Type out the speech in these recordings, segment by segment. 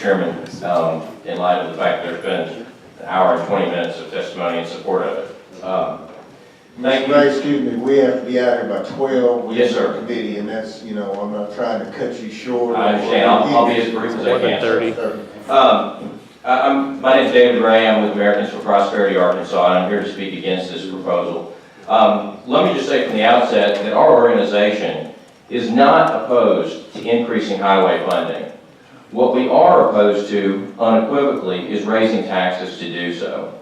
Chairman, in light of the fact there's been an hour and 20 minutes of testimony in support of it. Thank you. Excuse me, we have to be out here by 12. Yes, sir. With the committee, and that's, you know, I'm not trying to cut you short. I understand. I'll be as brief as I can. 11:30. My name is David Ray. I'm with Americans for Prosperity, Arkansas, and I'm here to speak against this proposal. Let me just say from the outset that our organization is not opposed to increasing highway funding. What we are opposed to, unequivocally, is raising taxes to do so.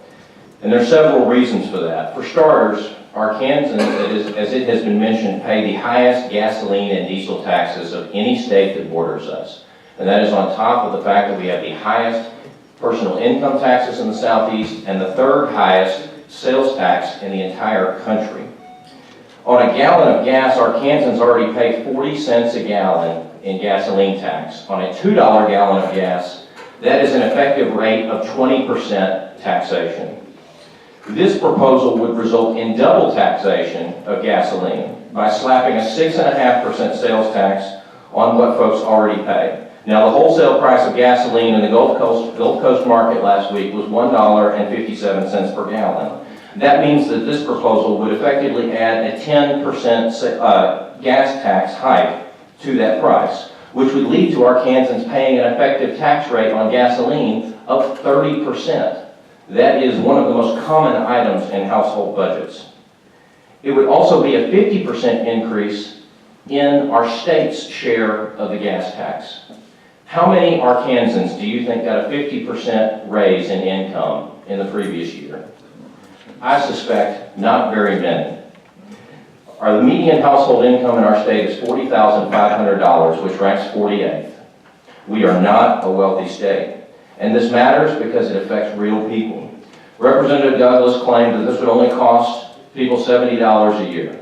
And there are several reasons for that. For starters, Arkansans, as it has been mentioned, pay the highest gasoline and diesel taxes of any state that borders us. And that is on top of the fact that we have the highest personal income taxes in the Southeast and the third highest sales tax in the entire country. On a gallon of gas, Arkansans already pay 40 cents a gallon in gasoline tax. On a $2 gallon of gas, that is an effective rate of 20% taxation. This proposal would result in double taxation of gasoline by slapping a 6.5% sales tax on what folks already pay. Now, the wholesale price of gasoline in the Gulf Coast market last week was $1.57 per gallon. That means that this proposal would effectively add a 10% gas tax hike to that price, which would lead to Arkansans paying an effective tax rate on gasoline of 30%. That is one of the most common items in household budgets. It would also be a 50% increase in our state's share of the gas tax. How many Arkansans do you think got a 50% raise in income in the previous year? I suspect not very many. The median household income in our state is $40,500, which ranks 48th. We are not a wealthy state. And this matters because it affects real people. Representative Douglas claimed that this would only cost people $70 a year.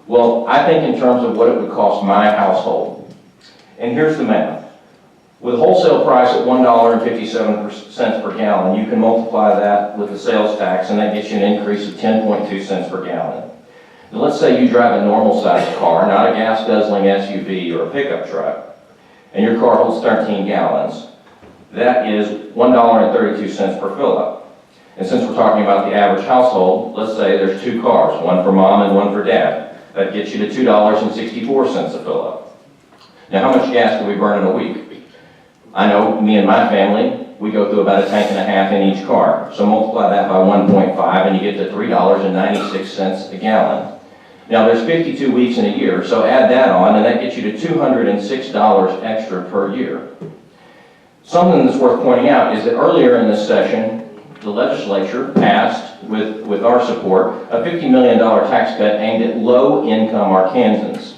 Well, I think in terms of what it would cost my household. And here's the math. With a wholesale price at $1.57 per gallon, you can multiply that with the sales tax, and that gets you an increase of 10.2 cents per gallon. Now, let's say you drive a normal-sized car, not a gas-guzzling SUV or a pickup truck, and your car holds 13 gallons. That is $1.32 per fill-up. And since we're talking about the average household, let's say there's two cars, one for mom and one for dad. That gets you to $2.64 a fill-up. Now, how much gas do we burn in a week? I know me and my family, we go through about a tank and a half in each car. So multiply that by 1.5 and you get to $3.96 a gallon. Now there's 52 weeks in a year, so add that on and that gets you to $206 extra per year. Something that's worth pointing out is that earlier in this session, the legislature passed, with our support, a $50 million tax cut aimed at low-income Arkansans.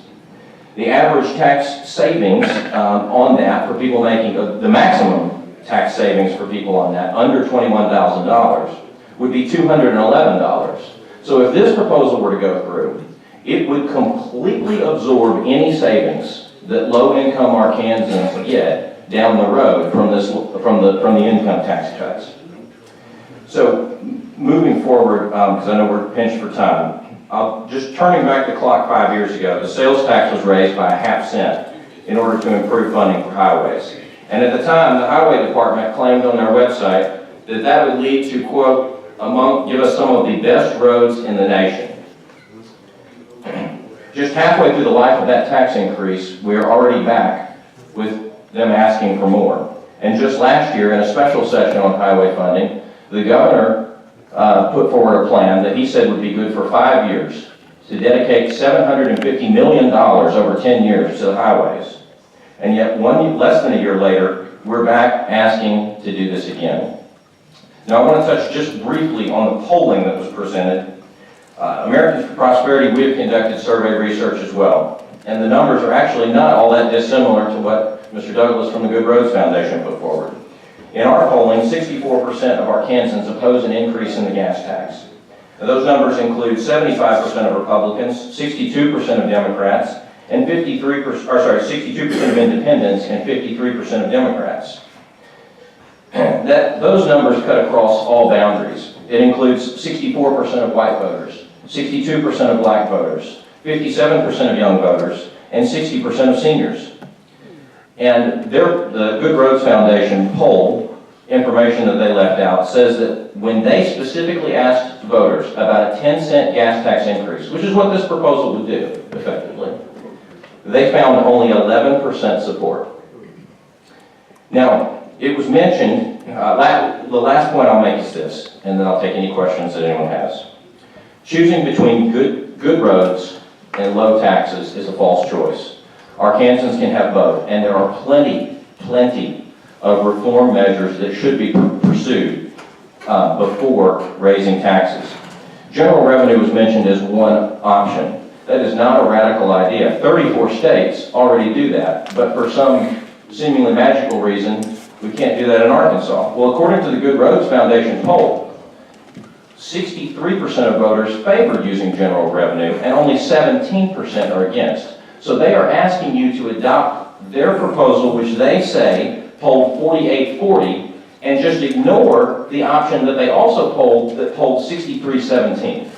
The average tax savings on that for people making, the maximum tax savings for people on that, under $21,000, would be $211. So if this proposal were to go through, it would completely absorb any savings that low-income Arkansans get down the road from the income tax cuts. So moving forward, because I know we're pinched for time, just turning back the clock 5 years ago, the sales tax was raised by ½ cent in order to improve funding for highways. And at the time, the Highway Department claimed on their website that that would lead to, quote, give us some of the best roads in the nation. Just halfway through the life of that tax increase, we are already back with them asking for more. And just last year, in a special session on highway funding, the governor put forward a plan that he said would be good for 5 years to dedicate $750 million over 10 years to the highways. And yet, less than a year later, we're back asking to do this again. Now, I want to touch just briefly on the polling that was presented. Americans for Prosperity, we have conducted survey research as well. And the numbers are actually not all that dissimilar to what Mr. Douglas from the Good Roads Foundation put forward. In our polling, 64% of Arkansans oppose an increase in the gas tax. Now, those numbers include 75% of Republicans, 62% of Democrats, and 62% of independents and 53% of Democrats. Those numbers cut across all boundaries. It includes 64% of white voters, 62% of black voters, 57% of young voters, and 60% of seniors. And the Good Roads Foundation poll information that they left out says that when they specifically asked voters about a 10-cent gas tax increase, which is what this proposal would do, effectively, they found only 11% support. Now, it was mentioned, the last point I'll make is this, and then I'll take any questions that anyone has. Choosing between good roads and low taxes is a false choice. Arkansans can have both, and there are plenty of reform measures that should be pursued before raising taxes. General revenue was mentioned as one option. That is not a radical idea. 34 states already do that, but for some seemingly magical reason, we can't do that in Arkansas. Well, according to the Good Roads Foundation poll, 63% of voters favored using general revenue, and only 17% are against. So they are asking you to adopt their proposal, which they say polled 48-40, and just ignore the option that they also polled, that polled 63-17.